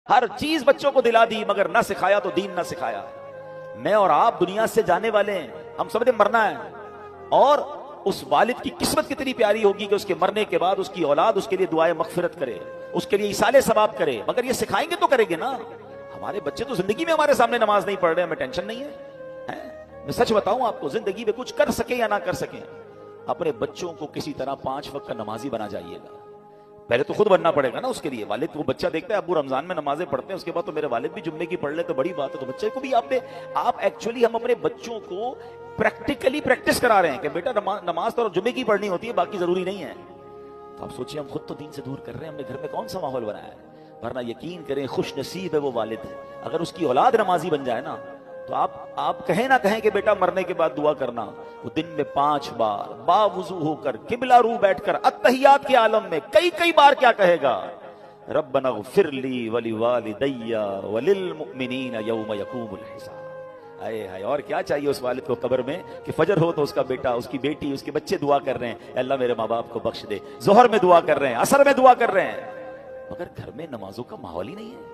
ہر چیز بچوں کو دلا دی مگر نہ سکھایا تو دین نہ سکھایا۔ میں اور آپ دنیا سے جانے والے ہیں، ہم سب نے مرنا ہے، اور اس والد کی قسمت کتنی پیاری ہوگی کہ اس کے مرنے کے بعد اس کی اولاد اس کے لیے دعائے مغفرت کرے، اس کے لیے ایصال ثواب کرے، مگر یہ سکھائیں گے تو کریں گے نا۔ ہمارے بچے تو زندگی میں ہمارے سامنے نماز نہیں پڑھ رہے، ہمیں ٹینشن نہیں ہے۔ میں سچ بتاؤں آپ کو، زندگی میں کچھ کر سکیں یا نہ کر سکیں، اپنے بچوں کو کسی طرح 5 وقت کا نمازی بنا جائیے گا۔ پہلے تو خود بننا پڑے گا نا اس کے لیے۔ والد کو بچہ دیکھتا ہے ابو رمضان میں نمازیں پڑھتے ہیں، اس کے بعد تو میرے والد بھی جمعے کی پڑھ لے تو بڑی بات ہے، تو بچے کو بھی آپ ایکچولی ہم اپنے بچوں کو پریکٹیکلی پریکٹس کرا رہے ہیں کہ بیٹا نماز تو جمعے کی پڑھنی ہوتی ہے، باقی ضروری نہیں ہے۔ تو آپ سوچیں ہم خود تو دین سے دور کر رہے ہیں، ہم نے گھر میں کون سا ماحول بنایا ہے؟ ورنہ یقین کریں خوش نصیب ہے وہ والد، اگر اس کی اولاد نمازی بن جائے نا، تو آپ کہیں نہ کہیں کہ بیٹا مرنے کے بعد دعا کرنا، وہ دن میں 5 بار باوضو ہو کر قبلہ رو بیٹھ کر اتحیات کے عالم میں کئی بار کیا کہے گا؟ ربنا اغفر لی ولوالدی وللمؤمنین یوم یقوم الحساب۔ اے ہائے، اور کیا چاہیے اس والد کو قبر میں کہ فجر ہو تو اس کا بیٹا، اس کی بیٹی، اس کے بچے دعا کر رہے ہیں، اللہ میرے ماں باپ کو بخش دے، ظہر میں دعا کر رہے ہیں، عصر میں دعا کر رہے ہیں، مگر گھر میں نمازوں کا ماحول ہی نہیں ہے۔